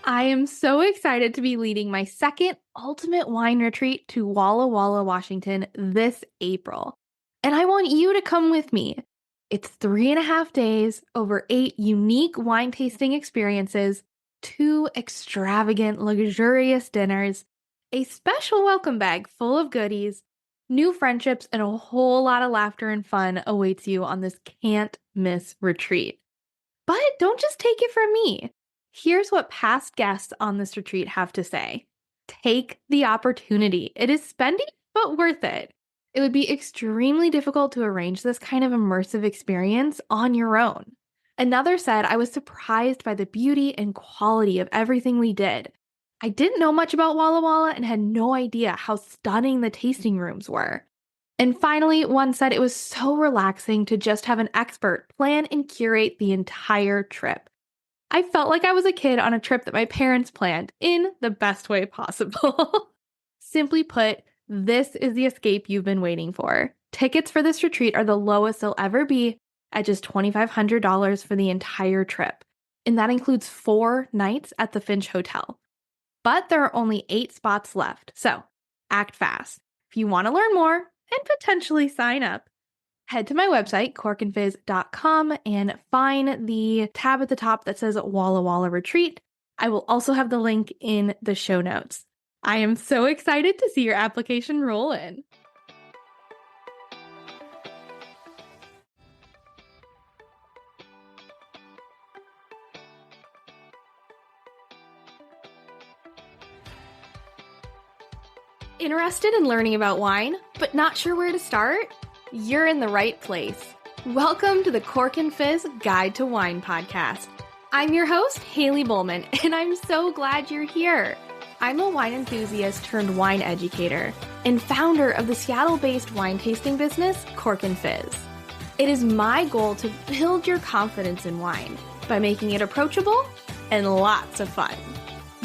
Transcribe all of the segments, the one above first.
I am so excited to be leading my second ultimate wine retreat to Walla Walla, Washington this April. And I want you to come with me. It's 3.5 days over 8 unique wine tasting experiences, 2 extravagant, luxurious dinners, a special welcome bag full of goodies, new friendships, and a whole lot of laughter and fun awaits you on this can't miss retreat. But don't just take it from me. Here's what past guests on this retreat have to say. Take the opportunity. It is spending, but worth it. It would be extremely difficult to arrange this kind of immersive experience on your own. Another said, I was surprised by the beauty and quality of everything we did. I didn't know much about Walla Walla and had no idea how stunning the tasting rooms were. And finally, one said it was so relaxing to just have an expert plan and curate the entire trip. I felt like I was a kid on a trip that my parents planned in the best way possible. Simply put, this is the escape you've been waiting for. Tickets for this retreat are the lowest they'll ever be at just $2,500 for the entire trip. And that includes 4 nights at the Finch Hotel. But there are only 8 spots left, so act fast. If you want to learn more and potentially sign up, head to my website, corkandfizz.com, and find the tab at the top that says Walla Walla Retreat. I will also have the link in the show notes. I am so excited to see your application roll in. Interested in learning about wine, but not sure where to start? You're in the right place. Welcome to the Cork and Fizz Guide to Wine podcast. I'm your host, Haley Bowman, and I'm so glad you're here. I'm a wine enthusiast turned wine educator and founder of the Seattle-based wine tasting business, Cork and Fizz. It is my goal to build your confidence in wine by making it approachable and lots of fun.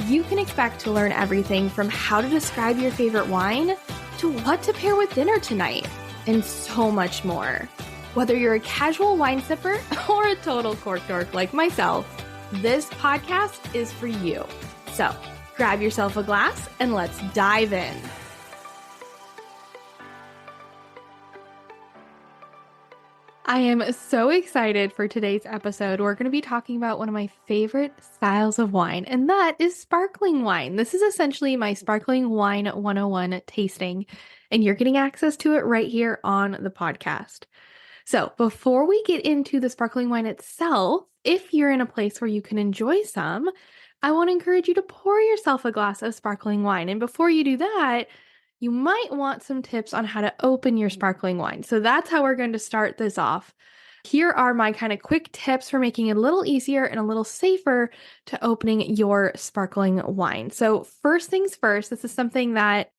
You can expect to learn everything from how to describe your favorite wine to what to pair with dinner tonight, and so much more. Whether you're a casual wine sipper or a total cork dork like myself, this podcast is for you. So grab yourself a glass and let's dive in. I am so excited for today's episode. We're going to be talking about one of my favorite styles of wine, and that is sparkling wine. This is essentially my Sparkling Wine 101 tasting, and you're getting access to it right here on the podcast. So before we get into the sparkling wine itself, if you're in a place where you can enjoy some, I want to encourage you to pour yourself a glass of sparkling wine. And before you do that, you might want some tips on how to open your sparkling wine. So that's how we're going to start this off. Here are my kind of quick tips for making it a little easier and a little safer to opening your sparkling wine. So first things first, this is something that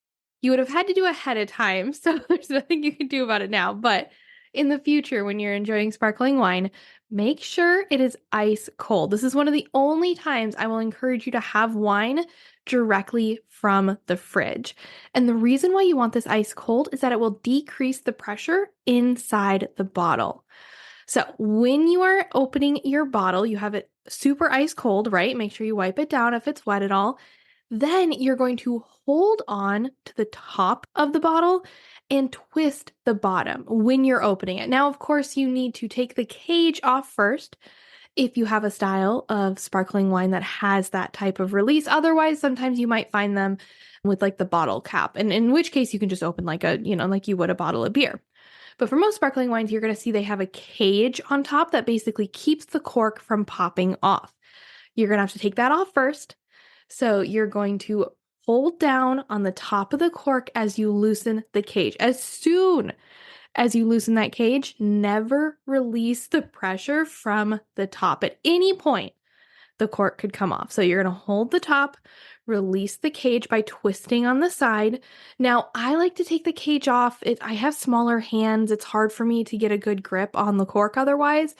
you would have had to do ahead of time. So there's nothing you can do about it now. But in the future, when you're enjoying sparkling wine, make sure it is ice cold. This is one of the only times I will encourage you to have wine directly from the fridge. And the reason why you want this ice cold is that it will decrease the pressure inside the bottle. So when you are opening your bottle, you have it super ice cold, right? Make sure you wipe it down if it's wet at all. Then you're going to hold on to the top of the bottle and twist the bottom when you're opening it. Now, of course, you need to take the cage off first if you have a style of sparkling wine that has that type of release. Otherwise, sometimes you might find them with like the bottle cap, and in which case you can just open like like you would a bottle of beer. But for most sparkling wines, you're going to see they have a cage on top that basically keeps the cork from popping off. You're going to have to take that off first. So you're going to hold down on the top of the cork as you loosen the cage. As soon as you loosen that cage, never release the pressure from the top. At any point, the cork could come off. So you're going to hold the top, release the cage by twisting on the side. Now, I like to take the cage off. I have smaller hands. It's hard for me to get a good grip on the cork otherwise.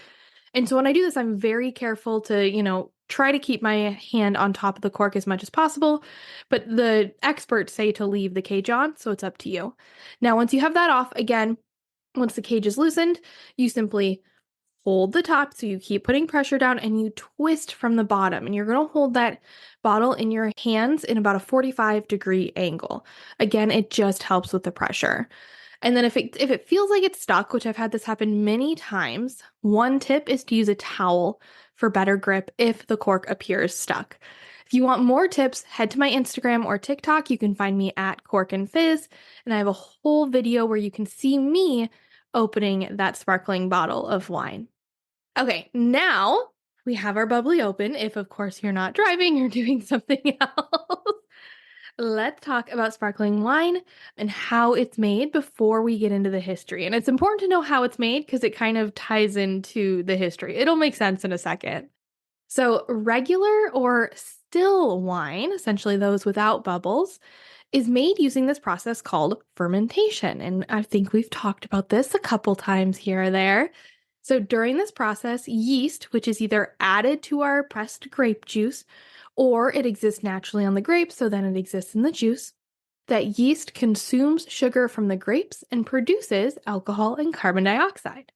And so when I do this, I'm very careful to, try to keep my hand on top of the cork as much as possible. But the experts say to leave the cage on, so it's up to you. Now, once you have that off, again, once the cage is loosened, you simply hold the top. So you keep putting pressure down and you twist from the bottom. And you're going to hold that bottle in your hands in about a 45-degree angle. Again, it just helps with the pressure. And then if it feels like it's stuck, which I've had this happen many times, one tip is to use a towel for better grip if the cork appears stuck. If you want more tips, head to my Instagram or TikTok. You can find me at Cork and Fizz, and I have a whole video where you can see me opening that sparkling bottle of wine. Okay, now we have our bubbly open. If, of course, you're not driving or doing something else. Let's talk about sparkling wine and how it's made before we get into the history. And it's important to know how it's made because it kind of ties into the history. It'll make sense in a second. So, regular or still wine, essentially those without bubbles, is made using this process called fermentation. And I think we've talked about this a couple times here or there. So, during this process, yeast, which is either added to our pressed grape juice or it exists naturally on the grapes, so then it exists in the juice, that yeast consumes sugar from the grapes and produces alcohol and carbon dioxide.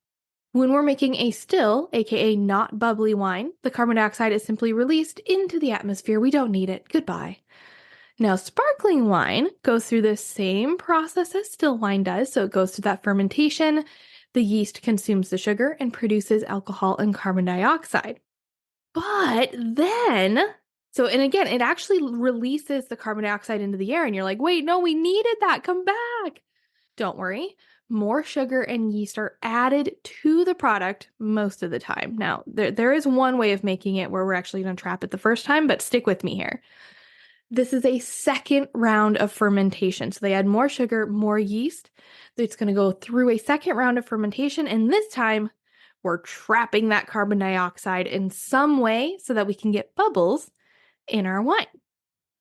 When we're making a still, aka not bubbly wine, the carbon dioxide is simply released into the atmosphere. We don't need it. Goodbye. Now, sparkling wine goes through the same process as still wine does. So it goes through that fermentation. The yeast consumes the sugar and produces alcohol and carbon dioxide. But then, and again, it actually releases the carbon dioxide into the air. And you're like, wait, no, we needed that. Come back. Don't worry. More sugar and yeast are added to the product most of the time. Now, there is one way of making it where we're actually going to trap it the first time, but stick with me here. This is a second round of fermentation. So they add more sugar, more yeast. It's going to go through a second round of fermentation. And this time, we're trapping that carbon dioxide in some way so that we can get bubbles in our wine.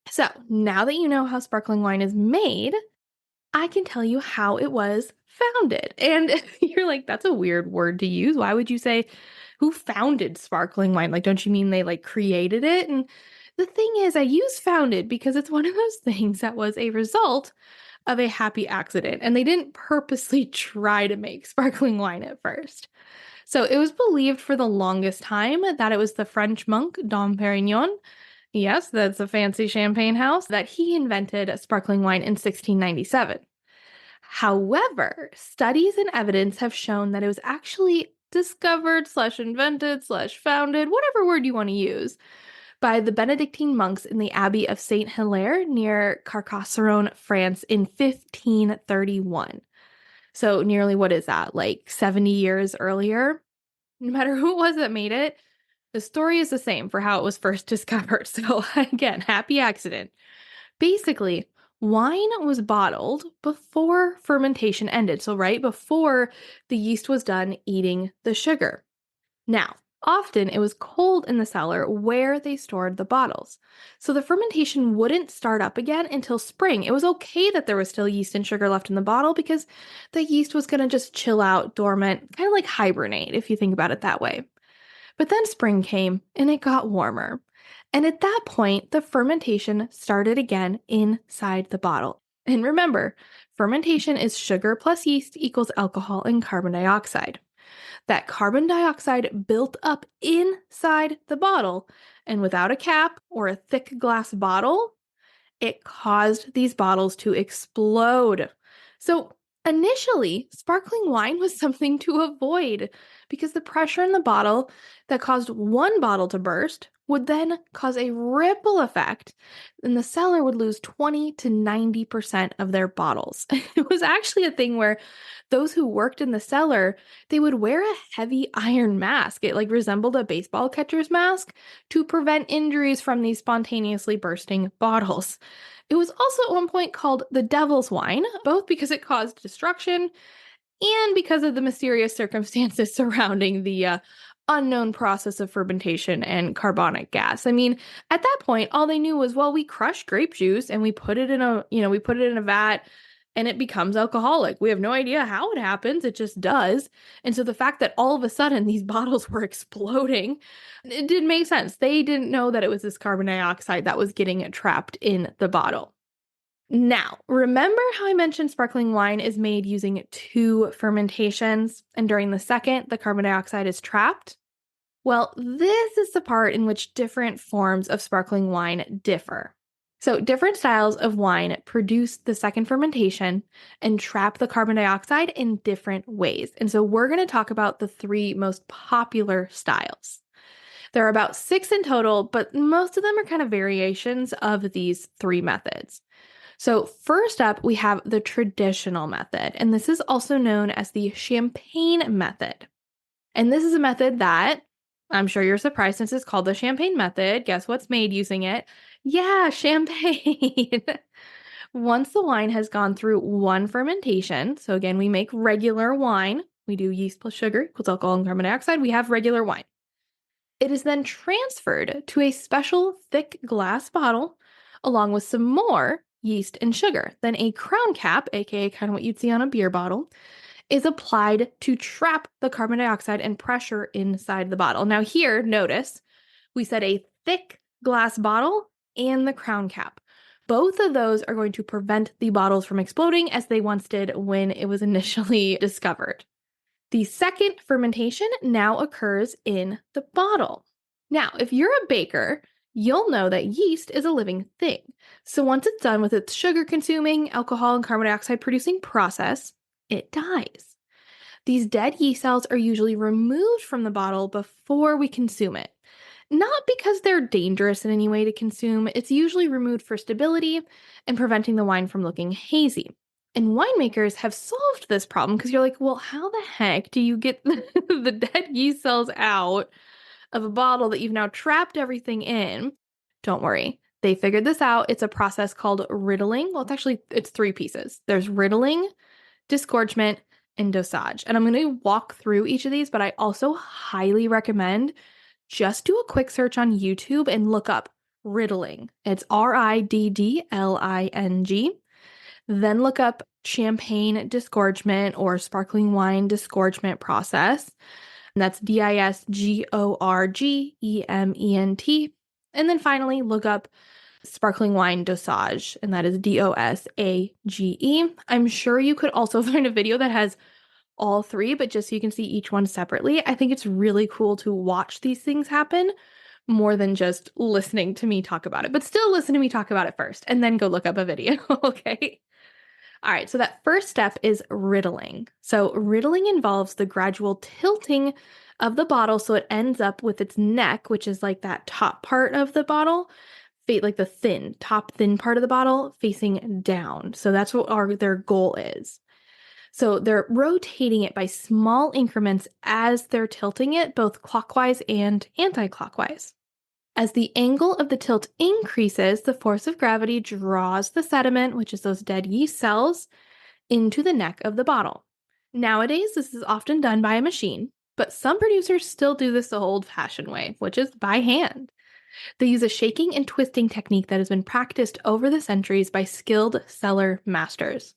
So now that you know how sparkling wine is made, I can tell you how it was founded. And you're like, that's a weird word to use. Why would you say, who founded sparkling wine? Like, don't you mean they created it? And the thing is, I use founded because it's one of those things that was a result of a happy accident. And they didn't purposely try to make sparkling wine at first. So it was believed for the longest time that it was the French monk Dom Perignon. Yes, that's a fancy champagne house that he invented sparkling wine in 1697. However, studies and evidence have shown that it was actually discovered / invented / founded, whatever word you want to use, by the Benedictine monks in the Abbey of Saint Hilaire near Carcassonne, France in 1531. So nearly, what is that, 70 years earlier? No matter who it was that made it, the story is the same for how it was first discovered. So again, happy accident. Basically, wine was bottled before fermentation ended. So right before the yeast was done eating the sugar. Now, often it was cold in the cellar where they stored the bottles. So the fermentation wouldn't start up again until spring. It was okay that there was still yeast and sugar left in the bottle because the yeast was going to just chill out, dormant, kind of like hibernate, if you think about it that way. But then spring came and it got warmer. And at that point, the fermentation started again inside the bottle. And remember, fermentation is sugar plus yeast equals alcohol and carbon dioxide. That carbon dioxide built up inside the bottle, and without a cap or a thick glass bottle, it caused these bottles to explode. So initially, sparkling wine was something to avoid because the pressure in the bottle that caused one bottle to burst would then cause a ripple effect, and the cellar would lose 20 to 90% of their bottles. It was actually a thing where those who worked in the cellar, they would wear a heavy iron mask. It resembled a baseball catcher's mask to prevent injuries from these spontaneously bursting bottles. It was also at one point called the devil's wine, both because it caused destruction and because of the mysterious circumstances surrounding the unknown process of fermentation and carbonic gas. I mean, at that point, all they knew was, well, we crush grape juice and we put it in a vat and it becomes alcoholic. We have no idea how it happens. It just does. And so the fact that all of a sudden these bottles were exploding, it didn't make sense. They didn't know that it was this carbon dioxide that was getting trapped in the bottle. Now, remember how I mentioned sparkling wine is made using two fermentations, and during the second, the carbon dioxide is trapped? Well, this is the part in which different forms of sparkling wine differ. So, different styles of wine produce the second fermentation and trap the carbon dioxide in different ways. And so, we're going to talk about the three most popular styles. There are about six in total, but most of them are kind of variations of these three methods. So, first up, we have the traditional method, and this is also known as the champagne method. And this is a method that I'm sure you're surprised since it's called the champagne method. Guess what's made using it? Yeah, champagne. Once the wine has gone through one fermentation, so again, we make regular wine. We do yeast plus sugar equals alcohol and carbon dioxide. We have regular wine. It is then transferred to a special thick glass bottle along with some more yeast and sugar. Then a crown cap, aka kind of what you'd see on a beer bottle, is applied to trap the carbon dioxide and pressure inside the bottle. Now, here, notice we said a thick glass bottle and the crown cap. Both of those are going to prevent the bottles from exploding as they once did when it was initially discovered. The second fermentation now occurs in the bottle. Now, if you're a baker, you'll know that yeast is a living thing. So once it's done with its sugar consuming, alcohol, and carbon dioxide producing process, it dies. These dead yeast cells are usually removed from the bottle before we consume it. Not because they're dangerous in any way to consume, it's usually removed for stability and preventing the wine from looking hazy. And winemakers have solved this problem because you're like, well, how the heck do you get the dead yeast cells out of a bottle that you've now trapped everything in? Don't worry. They figured this out. It's a process called riddling. Well, it's three pieces. There's riddling, disgorgement, and dosage. And I'm going to walk through each of these, but I also highly recommend just do a quick search on YouTube and look up riddling. It's riddling. Then look up champagne disgorgement or sparkling wine disgorgement process. And that's disgorgement. And then finally, look up sparkling wine dosage, and that is dosage. I'm sure you could also find a video that has all three, but just so you can see each one separately. I think it's really cool to watch these things happen more than just listening to me talk about it. But still listen to me talk about it first and then go look up a video, okay? All right, so that first step is riddling. So riddling involves the gradual tilting of the bottle so it ends up with its neck, which is like that top part of the bottle, like the top thin part of the bottle facing down. So that's what their goal is. So they're rotating it by small increments as they're tilting it, both clockwise and anti-clockwise. As the angle of the tilt increases, the force of gravity draws the sediment, which is those dead yeast cells, into the neck of the bottle. Nowadays, this is often done by a machine, but some producers still do this the old-fashioned way, which is by hand. They use a shaking and twisting technique that has been practiced over the centuries by skilled cellar masters.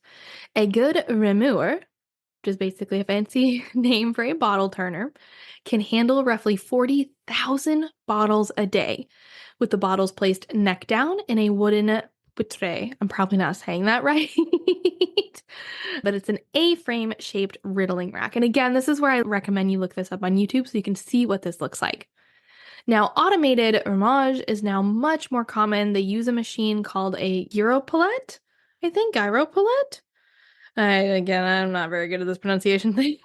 A good remuer, which is basically a fancy name for a bottle turner, can handle roughly 40,000 bottles a day, with the bottles placed neck down in a wooden poutre. I'm probably not saying that right, but it's an A-frame shaped riddling rack. And again, this is where I recommend you look this up on YouTube so you can see what this looks like. Now, automated remuage is now much more common. They use a machine called a gyropalette. Gyropalette. Again, I'm not very good at this pronunciation thing.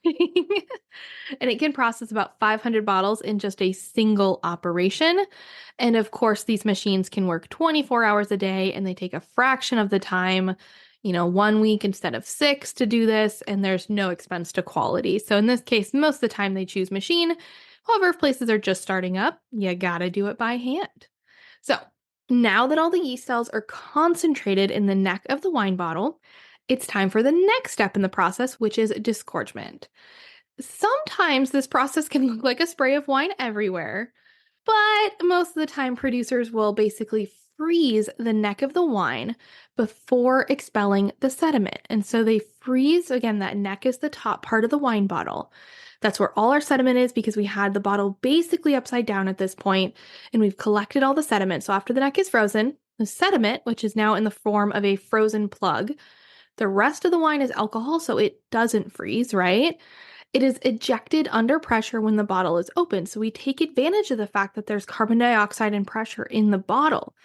And it can process about 500 bottles in just a single operation. And of course, these machines can work 24 hours a day and they take a fraction of the time, 1 week instead of 6 to do this. And there's no expense to quality. So in this case, most of the time they choose machine. However, if places are just starting up, you gotta do it by hand. So now that all the yeast cells are concentrated in the neck of the wine bottle, it's time for the next step in the process, which is disgorgement. Sometimes this process can look like a spray of wine everywhere, but most of the time producers will basically freeze the neck of the wine before expelling the sediment. And so they freeze, again, that neck is the top part of the wine bottle. That's where all our sediment is because we had the bottle basically upside down at this point and we've collected all the sediment. So after the neck is frozen, the sediment, which is now in the form of a frozen plug. The rest of the wine is alcohol, so it doesn't freeze, right? It is ejected under pressure when the bottle is open. So we take advantage of the fact that there's carbon dioxide and pressure in the bottle.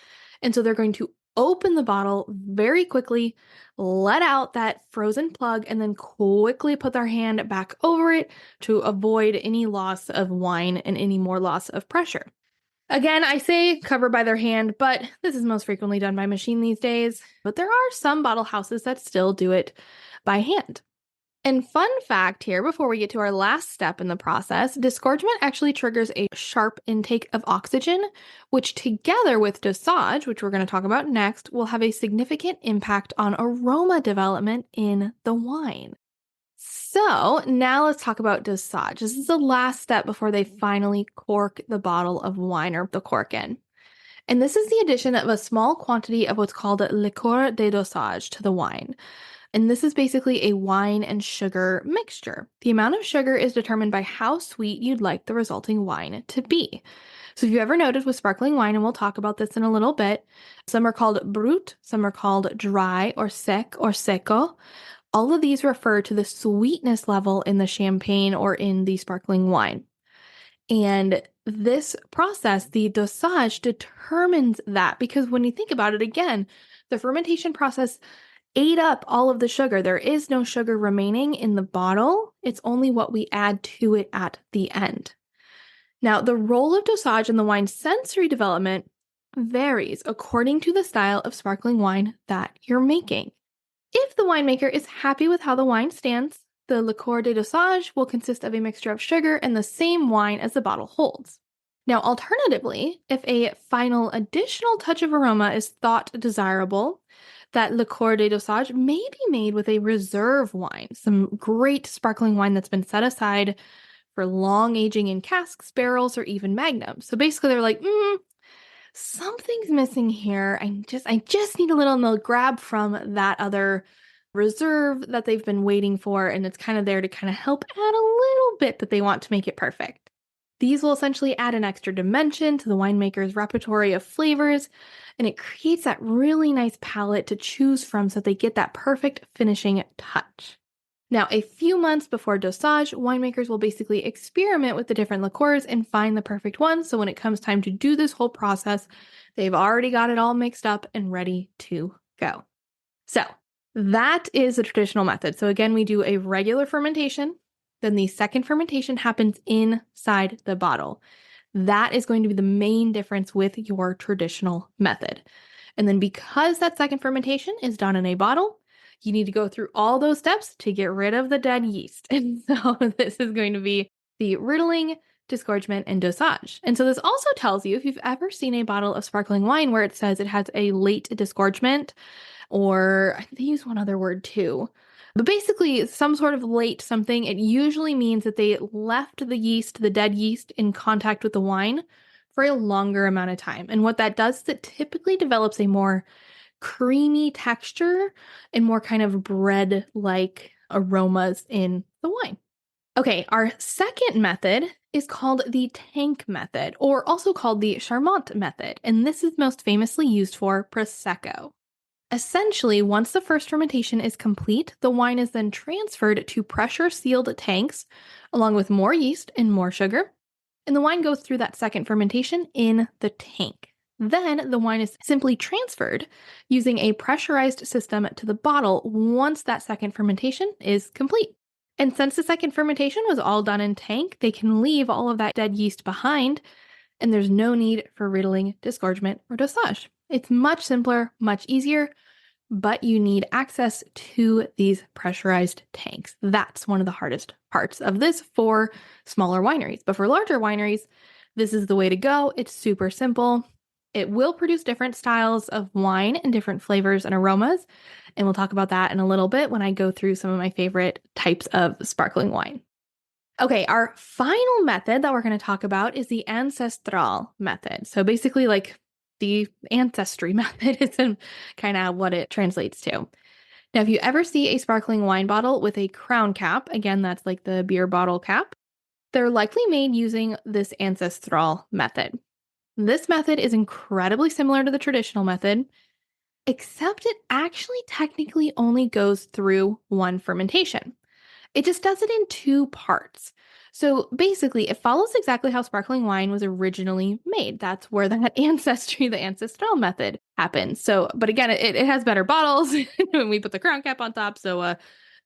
And so they're going to open the bottle very quickly, let out that frozen plug, and then quickly put their hand back over it to avoid any loss of wine and any more loss of pressure. Again, I say cover by their hand, but this is most frequently done by machine these days. But there are some bottle houses that still do it by hand. And fun fact here, before we get to our last step in the process, disgorgement actually triggers a sharp intake of oxygen, which together with dosage, which we're going to talk about next, will have a significant impact on aroma development in the wine. So now let's talk about dosage. This is the last step before they finally cork the bottle of wine or the cork in. And this is the addition of a small quantity of what's called liqueur de dosage to the wine. And this is basically a wine and sugar mixture. The amount of sugar is determined by how sweet you'd like the resulting wine to be. So if you ever noticed with sparkling wine, and we'll talk about this in a little bit, some are called brut, some are called dry or sec or seco. All of these refer to the sweetness level in the champagne or in the sparkling wine. And this process, the dosage, determines that because when you think about it again, the fermentation process ate up all of the sugar. There is no sugar remaining in the bottle. It's only what we add to it at the end. Now, the role of dosage in the wine's sensory development varies according to the style of sparkling wine that you're making. If the winemaker is happy with how the wine stands, the liqueur de dosage will consist of a mixture of sugar and the same wine as the bottle holds. Now, alternatively, if a final additional touch of aroma is thought desirable, that liqueur de dosage may be made with a reserve wine, some great sparkling wine that's been set aside for long aging in casks, barrels, or even magnums. So basically, they're like, something's missing here. I just need a little, and they'll grab from that other reserve that they've been waiting for, and it's kind of there to kind of help add a little bit that they want to make it perfect. These will essentially add an extra dimension to the winemaker's repertoire of flavors, and it creates that really nice palette to choose from so they get that perfect finishing touch. Now, a few months before dosage, winemakers will basically experiment with the different liqueurs and find the perfect one. So when it comes time to do this whole process, they've already got it all mixed up and ready to go. So that is the traditional method. So again, we do a regular fermentation. Then the second fermentation happens inside the bottle. That is going to be the main difference with your traditional method. And then because that second fermentation is done in a bottle, you need to go through all those steps to get rid of the dead yeast. And so this is going to be the riddling, disgorgement, and dosage. And so this also tells you if you've ever seen a bottle of sparkling wine where it says it has a late disgorgement, or they use one other word too. But basically, some sort of late something, it usually means that they left the yeast, the dead yeast, in contact with the wine for a longer amount of time. And what that does is it typically develops a more creamy texture and more kind of bread-like aromas in the wine. Okay, our second method is called the tank method, or also called the Charmant method, and this is most famously used for Prosecco. Essentially, once the first fermentation is complete, the wine is then transferred to pressure-sealed tanks, along with more yeast and more sugar, and the wine goes through that second fermentation in the tank. Then the wine is simply transferred using a pressurized system to the bottle once that second fermentation is complete. And since the second fermentation was all done in tank, they can leave all of that dead yeast behind, and there's no need for riddling, disgorgement, or dosage. It's much simpler, much easier, but you need access to these pressurized tanks. That's one of the hardest parts of this for smaller wineries. But for larger wineries, this is the way to go. It's super simple. It will produce different styles of wine and different flavors and aromas. And we'll talk about that in a little bit when I go through some of my favorite types of sparkling wine. Okay, our final method that we're going to talk about is the ancestral method. So basically like the ancestry method is kind of what it translates to. Now, if you ever see a sparkling wine bottle with a crown cap, again, that's like the beer bottle cap, they're likely made using this ancestral method. This method is incredibly similar to the traditional method, except it actually technically only goes through one fermentation. It just does it in two parts. So basically, it follows exactly how sparkling wine was originally made. That's where that ancestry, the ancestral method happens. So, but again, it has better bottles when we put the crown cap on top. So,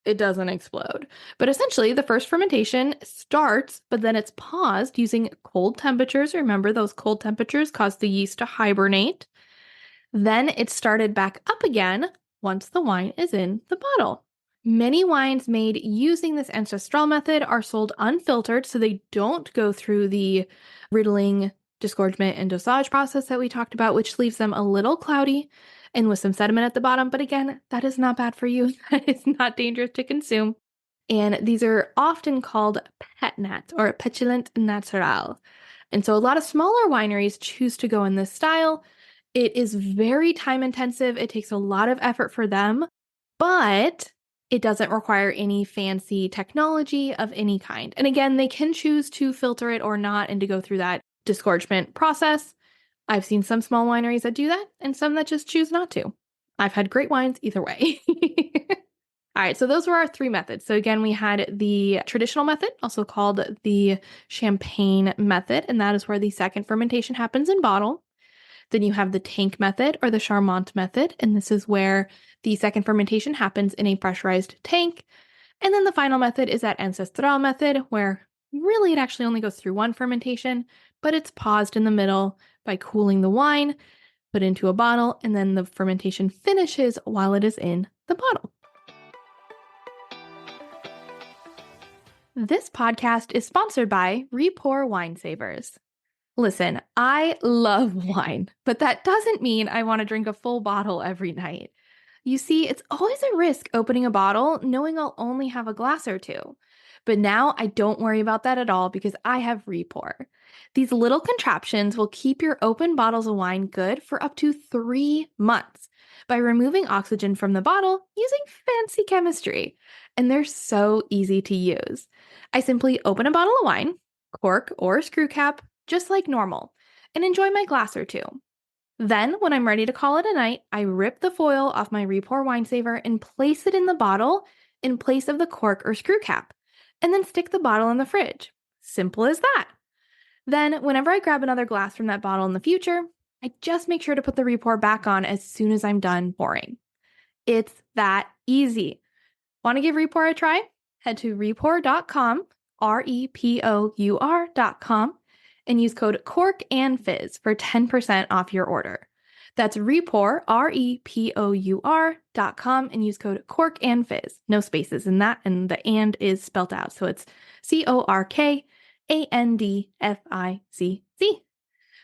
it doesn't explode. But essentially, the first fermentation starts, but then it's paused using cold temperatures. Remember, those cold temperatures cause the yeast to hibernate. Then it's started back up again once the wine is in the bottle. Many wines made using this ancestral method are sold unfiltered, so they don't go through the riddling, disgorgement, and dosage process that we talked about, which leaves them a little cloudy and with some sediment at the bottom. But again, that is not bad for you. That is not dangerous to consume. And these are often called pet nat or petulant natural. And so a lot of smaller wineries choose to go in this style. It is very time intensive. It takes a lot of effort for them, but it doesn't require any fancy technology of any kind. And again, they can choose to filter it or not and to go through that disgorgement process. I've seen some small wineries that do that and some that just choose not to. I've had great wines either way. All right, so those were our three methods. So again, we had the traditional method, also called the champagne method, and that is where the second fermentation happens in bottle. Then you have the tank method or the Charmant method, and this is where the second fermentation happens in a pressurized tank. And then the final method is that ancestral method, where really it actually only goes through one fermentation, but it's paused in the middle by cooling the wine, put into a bottle, and then the fermentation finishes while it is in the bottle. This podcast is sponsored by Repour Wine Savers. Listen, I love wine, but that doesn't mean I want to drink a full bottle every night. You see, it's always a risk opening a bottle knowing I'll only have a glass or two. But now I don't worry about that at all because I have Repour. These little contraptions will keep your open bottles of wine good for up to 3 months by removing oxygen from the bottle using fancy chemistry. And they're so easy to use. I simply open a bottle of wine, cork or screw cap, just like normal, and enjoy my glass or two. Then, when I'm ready to call it a night, I rip the foil off my Repour wine saver and place it in the bottle in place of the cork or screw cap, and then stick the bottle in the fridge. Simple as that. Then, whenever I grab another glass from that bottle in the future, I just make sure to put the Repour back on as soon as I'm done pouring. It's that easy. Want to give Repour a try? Head to repour.com, repour.com, and use code CORKANDFIZZ for 10% off your order. That's Repour, repour.com, and use code CORKANDFIZZ. No spaces in that, and the and is spelt out. So it's CORKANDFIZZ.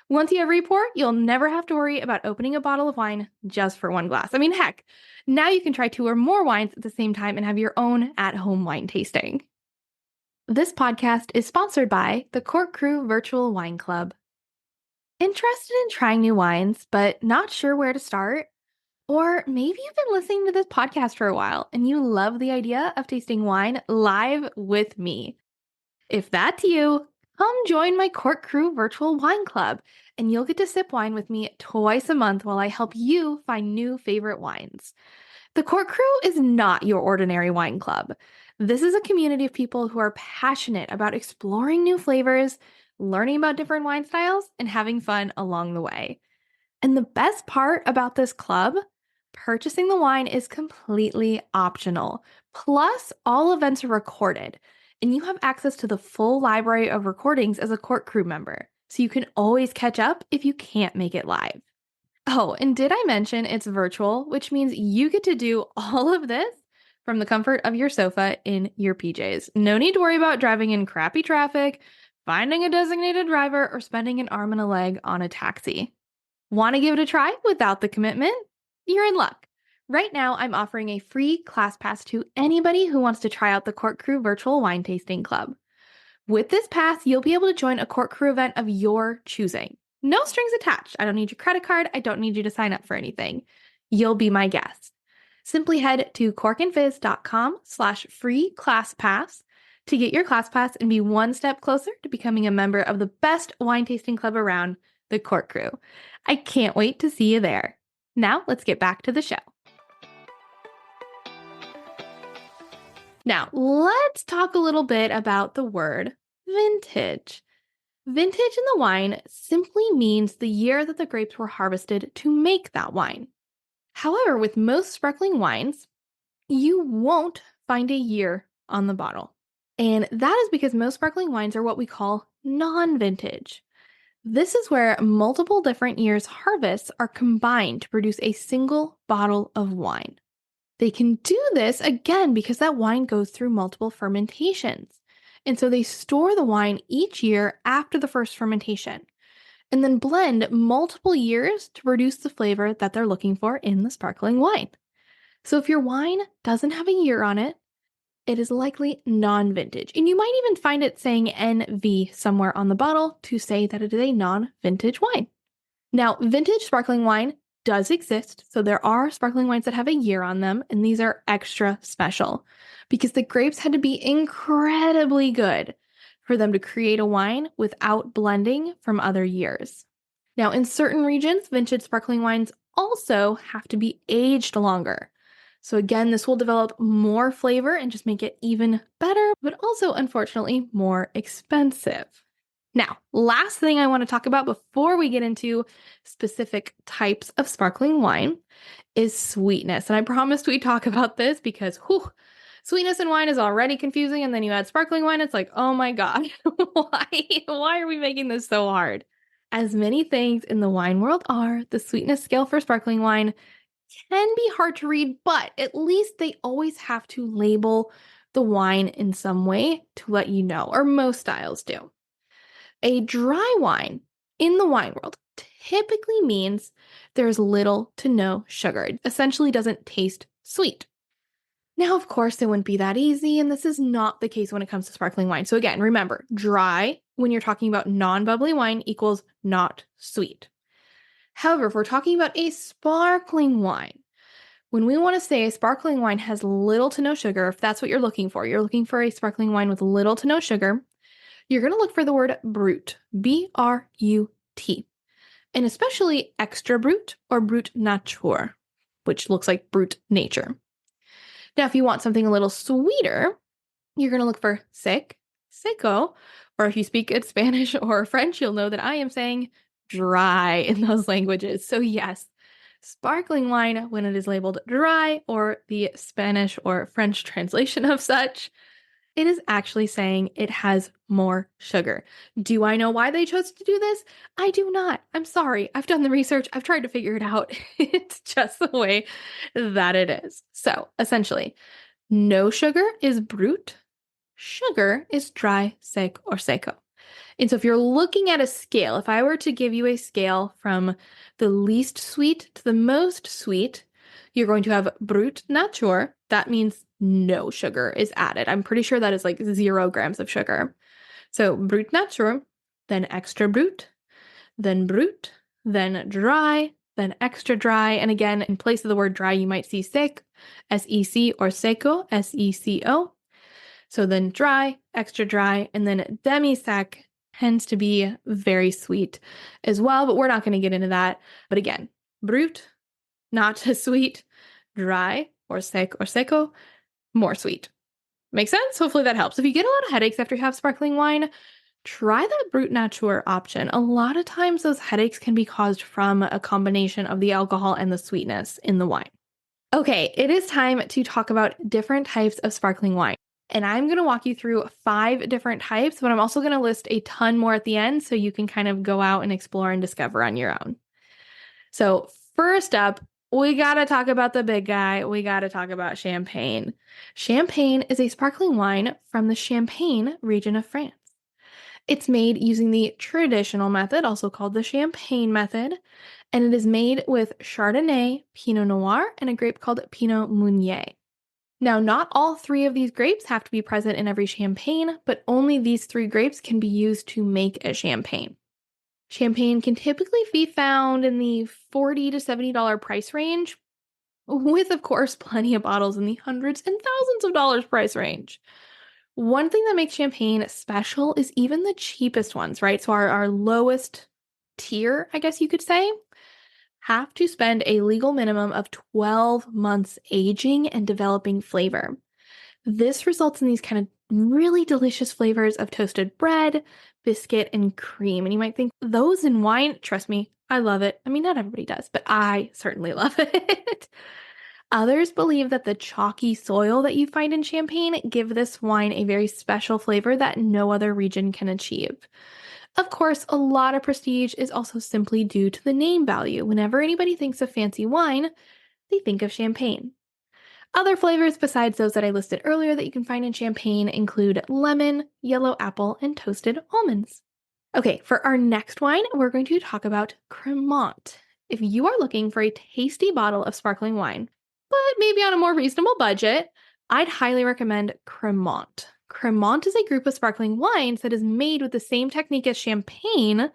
Once you have Repour, you'll never have to worry about opening a bottle of wine just for one glass. I mean, heck, now you can try 2 or more wines at the same time and have your own at-home wine tasting. This podcast is sponsored by the Cork Crew Virtual Wine Club. Interested in trying new wines, but not sure where to start? Or maybe you've been listening to this podcast for a while and you love the idea of tasting wine live with me. If that's you, come join my Cork Crew Virtual Wine Club, and you'll get to sip wine with me twice a month while I help you find new favorite wines. The Cork Crew is not your ordinary wine club. This is a community of people who are passionate about exploring new flavors, learning about different wine styles, and having fun along the way. And the best part about this club, purchasing the wine is completely optional. Plus, all events are recorded, and you have access to the full library of recordings as a Cork Crew member, so you can always catch up if you can't make it live. Oh, and did I mention it's virtual, which means you get to do all of this from the comfort of your sofa in your PJs. No need to worry about driving in crappy traffic, finding a designated driver, or spending an arm and a leg on a taxi. Want to give it a try without the commitment? You're in luck. Right now, I'm offering a free class pass to anybody who wants to try out the Cork Crew Virtual Wine Tasting Club. With this pass, you'll be able to join a Cork Crew event of your choosing. No strings attached. I don't need your credit card. I don't need you to sign up for anything. You'll be my guest. Simply head to corkandfizz.com/free class pass to get your class pass and be one step closer to becoming a member of the best wine tasting club around the court crew. I can't wait to see you there. Now let's get back to the show. Now, let's talk a little bit about the word vintage. Vintage in the wine simply means the year that the grapes were harvested to make that wine. However, with most sparkling wines, you won't find a year on the bottle. And that is because most sparkling wines are what we call non-vintage. This is where multiple different years' harvests are combined to produce a single bottle of wine. They can do this again because that wine goes through multiple fermentations. And so they store the wine each year after the first fermentation and then blend multiple years to produce the flavor that they're looking for in the sparkling wine. So if your wine doesn't have a year on it, it is likely non-vintage. And you might even find it saying NV somewhere on the bottle to say that it is a non-vintage wine. Now, vintage sparkling wine does exist. So there are sparkling wines that have a year on them, and these are extra special because the grapes had to be incredibly good for them to create a wine without blending from other years. Now, in certain regions, vintage sparkling wines also have to be aged longer. So again, this will develop more flavor and just make it even better, but also, unfortunately, more expensive. Now, last thing I want to talk about before we get into specific types of sparkling wine is sweetness. And I promised we'd talk about this because sweetness in wine is already confusing. And then you add sparkling wine, it's like, oh my God, why are we making this so hard? As many things in the wine world are, the sweetness scale for sparkling wine can be hard to read, but at least they always have to label the wine in some way to let you know, or most styles do. A dry wine in the wine world typically means there's little to no sugar. It essentially doesn't taste sweet. Now, of course, it wouldn't be that easy, and this is not the case when it comes to sparkling wine. So again, remember, dry, when you're talking about non-bubbly wine, equals not sweet. However, if we're talking about a sparkling wine, when we want to say a sparkling wine has little to no sugar, if that's what you're looking for a sparkling wine with little to no sugar, you're going to look for the word brut, B-R-U-T, and especially extra brut or brut nature, which looks like brut nature. Now, if you want something a little sweeter, you're going to look for sec, seco, or if you speak good Spanish or French, you'll know that I am saying dry in those languages. So yes, sparkling wine, when it is labeled dry or the Spanish or French translation of such, it is actually saying it has more sugar. Do I know why they chose to do this? I do not. I'm sorry. I've done the research. I've tried to figure it out. It's just the way that it is. So essentially, no sugar is brut. Sugar is dry, sec, or seco. And so if you're looking at a scale, if I were to give you a scale from the least sweet to the most sweet, you're going to have brut nature. That means no sugar is added. I'm pretty sure that is like 0 grams of sugar. So brut nature, then extra brut, then dry, then extra dry. And again, in place of the word dry, you might see sec, S-E-C, or seco, S-E-C-O. So then dry, extra dry, and then demi-sec tends to be very sweet as well, but we're not going to get into that. But again, brut, not sweet, dry, or sec or seco, more sweet. Make sense? Hopefully that helps. If you get a lot of headaches after you have sparkling wine, try that brut nature option. A lot of times those headaches can be caused from a combination of the alcohol and the sweetness in the wine. Okay, it is time to talk about different types of sparkling wine. And I'm going to walk you through 5 different types, but I'm also going to list a ton more at the end so you can kind of go out and explore and discover on your own. So first up, we got to talk about the big guy. We got to talk about champagne. Champagne is a sparkling wine from the Champagne region of France. It's made using the traditional method, also called the champagne method, and it is made with Chardonnay, Pinot Noir, and a grape called Pinot Meunier. Now, not all 3 of these grapes have to be present in every champagne, but only these 3 grapes can be used to make a champagne. Champagne can typically be found in the $40 to $70 price range, with, of course, plenty of bottles in the hundreds and thousands of dollars price range. One thing that makes champagne special is even the cheapest ones, right? So our lowest tier, I guess you could say, have to spend a legal minimum of 12 months aging and developing flavor. This results in these kind of really delicious flavors of toasted bread, biscuit, and cream. And you might think, those in wine, trust me, I love it. I mean, not everybody does, but I certainly love it. Others believe that the chalky soil that you find in Champagne give this wine a very special flavor that no other region can achieve. Of course, a lot of prestige is also simply due to the name value. Whenever anybody thinks of fancy wine, they think of champagne. Other flavors besides those that I listed earlier that you can find in champagne include lemon, yellow apple, and toasted almonds. Okay, for our next wine, we're going to talk about Cremant. If you are looking for a tasty bottle of sparkling wine, but maybe on a more reasonable budget, I'd highly recommend Cremant. Cremant is a group of sparkling wines that is made with the same technique as champagne,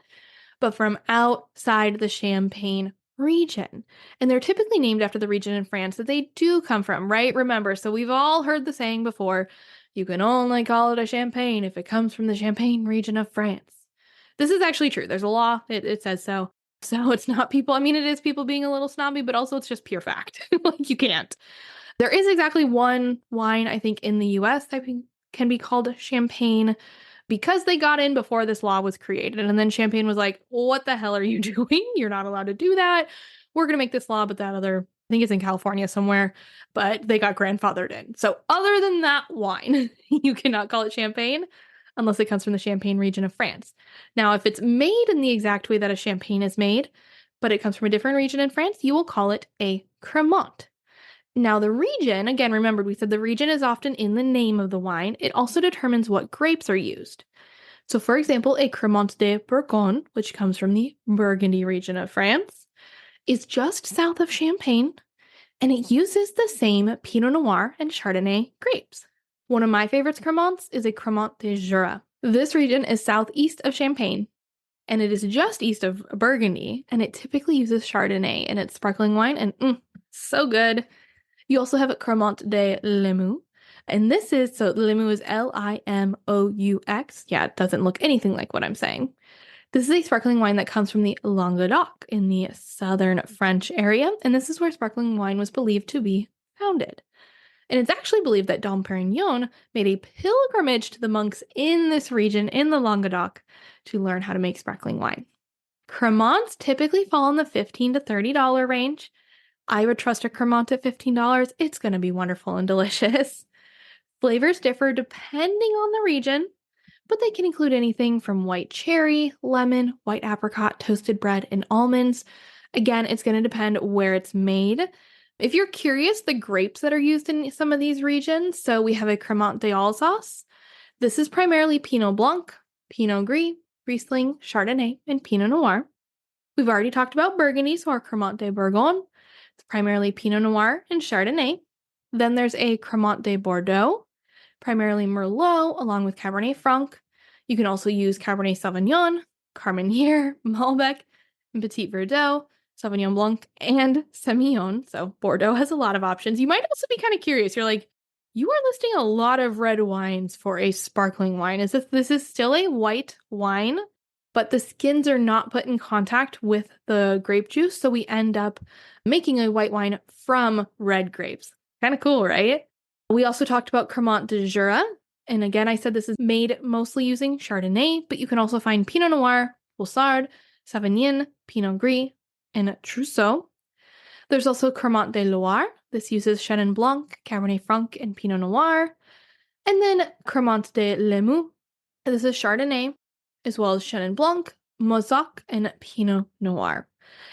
but from outside the Champagne region. And they're typically named after the region in France that they do come from, right? Remember, so we've all heard the saying before, you can only call it a champagne if it comes from the Champagne region of France. This is actually true. There's a law, it says so. So it's not people, I mean, it is people being a little snobby, but also it's just pure fact. Like, you can't. There is exactly one wine, I think, in the US that can be called champagne because they got in before this law was created. And then Champagne was like, what the hell are you doing? You're not allowed to do that. We're going to make this law, but that other, I think it's in California somewhere, but they got grandfathered in. So other than that wine, you cannot call it champagne unless it comes from the Champagne region of France. Now, if it's made in the exact way that a champagne is made, but it comes from a different region in France, you will call it a Cremant. Now, the region, again, remember, we said the region is often in the name of the wine. It also determines what grapes are used. So, for example, a Cremant de Bourgogne, which comes from the Burgundy region of France, is just south of Champagne, and it uses the same Pinot Noir and Chardonnay grapes. One of my favorites Cremants is a Cremant de Jura. This region is southeast of Champagne, and it is just east of Burgundy, and it typically uses Chardonnay in its sparkling wine, and so good. You also have a Cremant de Limoux, and this is, so Limoux is Limaux. Yeah, it doesn't look anything like what I'm saying. This is a sparkling wine that comes from the Languedoc in the southern French area, and this is where sparkling wine was believed to be founded. And it's actually believed that Dom Pérignon made a pilgrimage to the monks in this region in the Languedoc to learn how to make sparkling wine. Cremants typically fall in the $15 to $30 range. I would trust a Cremant at $15. It's going to be wonderful and delicious. Flavors differ depending on the region, but they can include anything from white cherry, lemon, white apricot, toasted bread, and almonds. Again, it's going to depend where it's made. If you're curious, the grapes that are used in some of these regions, so we have a Cremant d'Alsace. This is primarily Pinot Blanc, Pinot Gris, Riesling, Chardonnay, and Pinot Noir. We've already talked about Burgundy, so our Cremant de Bourgogne. It's primarily Pinot Noir and Chardonnay. Then there's a Cremant de Bordeaux, primarily Merlot, along with Cabernet Franc. You can also use Cabernet Sauvignon, Carmenere, Malbec, and Petit Verdot, Sauvignon Blanc, and Semillon. So Bordeaux has a lot of options. You might also be kind of curious. You're like, you are listing a lot of red wines for a sparkling wine. This is still a white wine, but the skins are not put in contact with the grape juice, so we end up making a white wine from red grapes. Kind of cool, right? We also talked about Cremant de Jura, and again, I said this is made mostly using Chardonnay, but you can also find Pinot Noir, Poissard, Sauvignon, Pinot Gris, and Trousseau. There's also Cremant de Loire. This uses Chenin Blanc, Cabernet Franc, and Pinot Noir. And then Cremant de Limoux. This is Chardonnay, as well as Chenin Blanc, Mauzac, and Pinot Noir.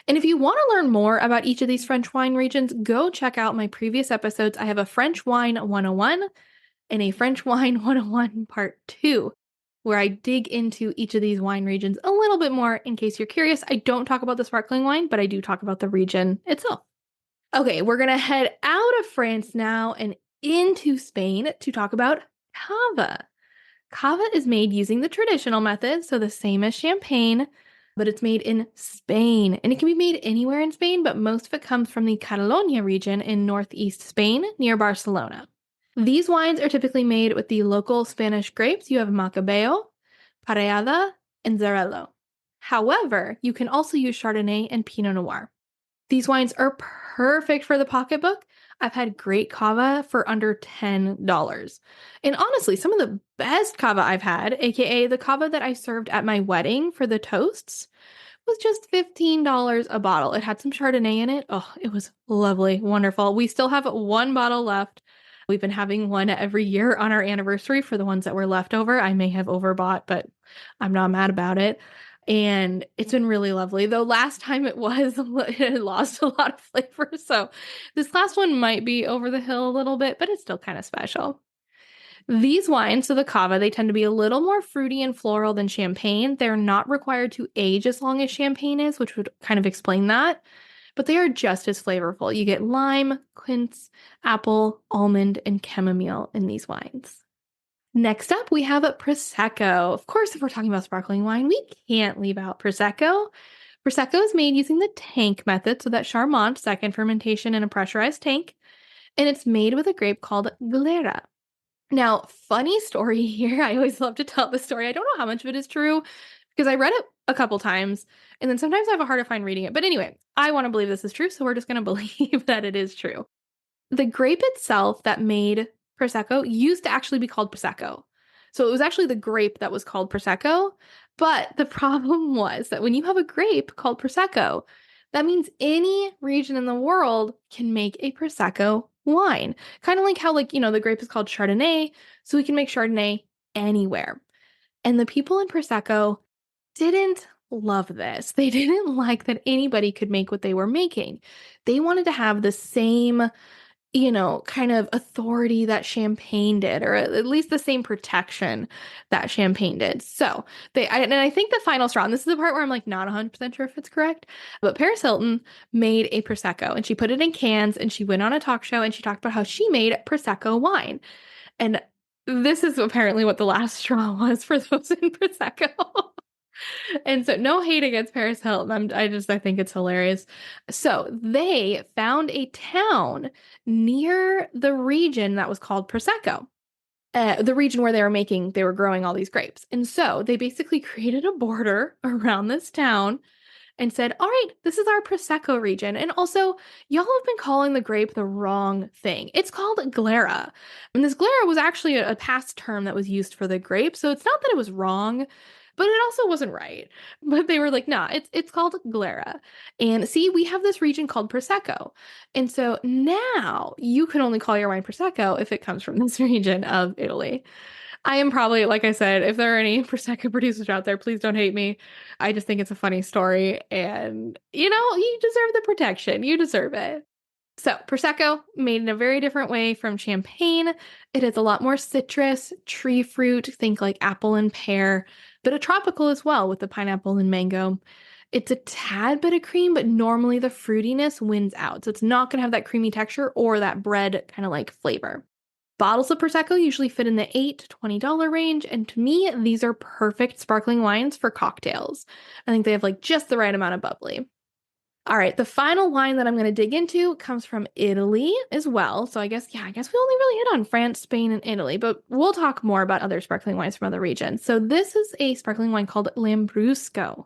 And if you want to learn more about each of these French wine regions, go check out my previous episodes. I have a French Wine 101 and a French Wine 101 Part 2, where I dig into each of these wine regions a little bit more in case you're curious. I don't talk about the sparkling wine, but I do talk about the region itself. Okay, we're going to head out of France now and into Spain to talk about Cava. Cava is made using the traditional method, so the same as champagne, but it's made in Spain. And it can be made anywhere in Spain, but most of it comes from the Catalonia region in northeast Spain near Barcelona. These wines are typically made with the local Spanish grapes. You have Macabeo, Parellada, and Xarel·lo. However, you can also use Chardonnay and Pinot Noir. These wines are perfect for the pocketbook. I've had great cava for under $10. And honestly, some of the best cava I've had, aka the cava that I served at my wedding for the toasts, was just $15 a bottle. It had some Chardonnay in it. Oh, it was lovely, wonderful. We still have one bottle left. We've been having one every year on our anniversary for the ones that were left over. I may have overbought, but I'm not mad about it. And it's been really lovely. Though last time it was, it lost a lot of flavor. So this last one might be over the hill a little bit, but it's still kind of special. These wines, so the cava, they tend to be a little more fruity and floral than champagne. They're not required to age as long as champagne is, which would kind of explain that, but they are just as flavorful. You get lime, quince, apple, almond, and chamomile in these wines. Next up, we have a Prosecco. Of course, if we're talking about sparkling wine, we can't leave out Prosecco. Prosecco is made using the tank method, so that Charmant, second fermentation in a pressurized tank, and it's made with a grape called Glera. Now, funny story here. I always love to tell the story. I don't know how much of it is true because I read it a couple times and then sometimes I have a hard time reading it. But anyway, I want to believe this is true, so we're just going to believe that it is true. The grape itself that made Prosecco used to actually be called Prosecco. So it was actually the grape that was called Prosecco. But the problem was that when you have a grape called Prosecco, that means any region in the world can make a Prosecco wine. Kind of like how, the grape is called Chardonnay. So we can make Chardonnay anywhere. And the people in Prosecco didn't love this. They didn't like that anybody could make what they were making. They wanted to have the same kind of authority that champagne did, or at least the same protection that champagne did. So and I think the final straw, and this is the part where I'm like not 100% sure if it's correct, but Paris Hilton made a Prosecco and she put it in cans and she went on a talk show and she talked about how she made Prosecco wine. And this is apparently what the last straw was for those in Prosecco. And so no hate against Paris Hilton. I think it's hilarious. So they found a town near the region that was called Prosecco, the region where they were growing all these grapes. And so they basically created a border around this town and said, all right, this is our Prosecco region. And also, y'all have been calling the grape the wrong thing. It's called Glera. And this Glera was actually a past term that was used for the grape. So it's not that it was wrong, but it also wasn't right. But they were like, nah, it's called Glera. And see, we have this region called Prosecco. And so now you can only call your wine Prosecco if it comes from this region of Italy. I am probably, like I said, if there are any Prosecco producers out there, please don't hate me. I just think it's a funny story. And, you deserve the protection. You deserve it. So, Prosecco made in a very different way from champagne. It has a lot more citrus, tree fruit, think like apple and pear, but a tropical as well with the pineapple and mango. It's a tad bit of cream, but normally the fruitiness wins out. So, it's not going to have that creamy texture or that bread kind of like flavor. Bottles of Prosecco usually fit in the $8 to $20 range, and to me, these are perfect sparkling wines for cocktails. I think they have just the right amount of bubbly. All right, the final wine that I'm going to dig into comes from Italy as well. So I guess we only really hit on France, Spain, and Italy, but we'll talk more about other sparkling wines from other regions. So this is a sparkling wine called Lambrusco.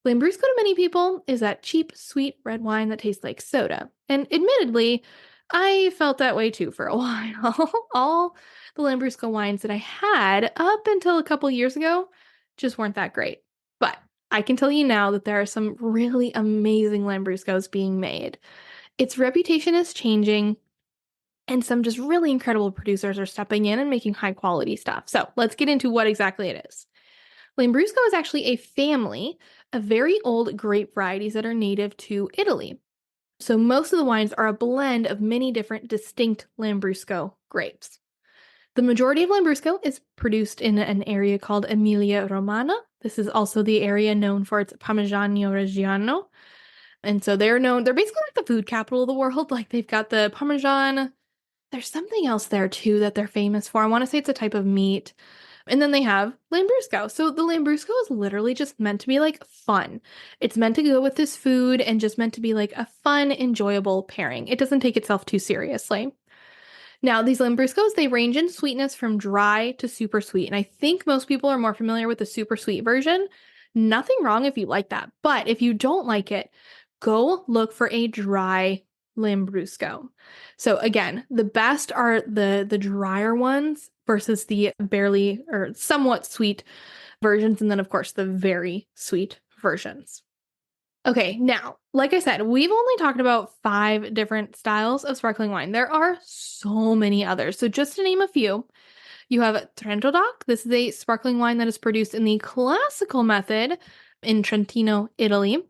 Lambrusco to many people is that cheap, sweet red wine that tastes like soda. And admittedly, I felt that way too for a while. All the Lambrusco wines that I had up until a couple years ago just weren't that great. But I can tell you now that there are some really amazing Lambruscos being made. Its reputation is changing, and some just really incredible producers are stepping in and making high quality stuff. So let's get into what exactly it is. Lambrusco is actually a family of very old grape varieties that are native to Italy. So most of the wines are a blend of many different distinct Lambrusco grapes. The majority of Lambrusco is produced in an area called Emilia-Romagna. This is also the area known for its Parmigiano Reggiano. And so they're basically like the food capital of the world. Like they've got the Parmesan. There's something else there too that they're famous for. I want to say it's a type of meat. And then they have Lambrusco. So the Lambrusco is literally just meant to be fun. It's meant to go with this food and just meant to be a fun, enjoyable pairing. It doesn't take itself too seriously. Now, these Lambruscos, they range in sweetness from dry to super sweet. And I think most people are more familiar with the super sweet version Nothing wrong if you like that, but if you don't like it, go look for a dry Lambrusco. So again, the best are the drier ones versus the barely or somewhat sweet versions, and then of course the very sweet versions. Okay, now, like I said, we've only talked about 5 different styles of sparkling wine. There are so many others. So just to name a few, you have Trento Doc. This is a sparkling wine that is produced in the classical method in Trentino, Italy.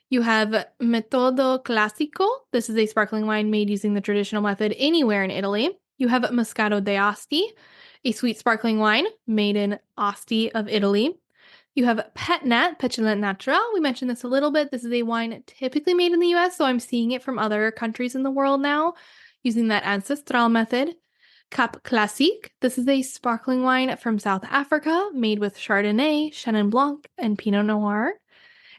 You have Metodo Classico. This is a sparkling wine made using the traditional method anywhere in Italy. You have Moscato d'Asti, a sweet sparkling wine made in Asti of Italy. You have Petnat, Petulant Natural. We mentioned this a little bit. This is a wine typically made in the US, so I'm seeing it from other countries in the world now, using that ancestral method. Cap Classique. This is a sparkling wine from South Africa, made with Chardonnay, Chenin Blanc, and Pinot Noir.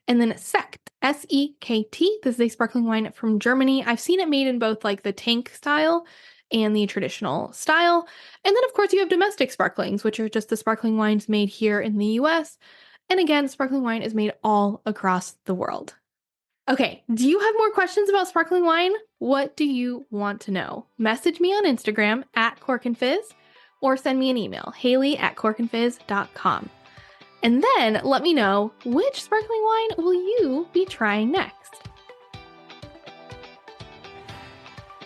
And then Sekt, S-E-K-T. This is a sparkling wine from Germany. I've seen it made in both like the tank style and the traditional style. And then, of course, you have domestic sparklings, which are just the sparkling wines made here in the US. And again, sparkling wine is made all across the world. Okay, do you have more questions about sparkling wine? What do you want to know? Message me on Instagram at corkandfizz or send me an email, haley@corkandfizz.com. And then let me know, which sparkling wine will you be trying next?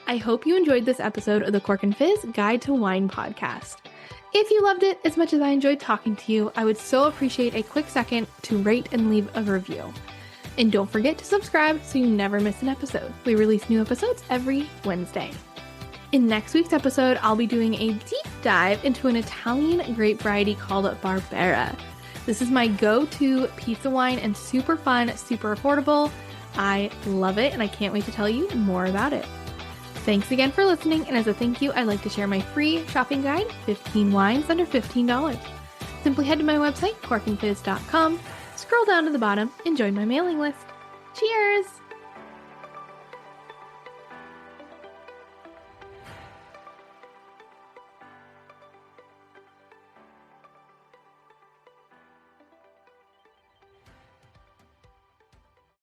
I hope you enjoyed this episode of the Cork and Fizz Guide to Wine podcast. If you loved it as much as I enjoyed talking to you, I would so appreciate a quick second to rate and leave a review. And don't forget to subscribe so you never miss an episode. We release new episodes every Wednesday. In next week's episode, I'll be doing a deep dive into an Italian grape variety called Barbera. This is my go-to pizza wine and super fun, super affordable. I love it and I can't wait to tell you more about it. Thanks again for listening, and as a thank you, I'd like to share my free shopping guide, 15 wines under $15. Simply head to my website, corkandfizz.com, scroll down to the bottom, and join my mailing list. Cheers!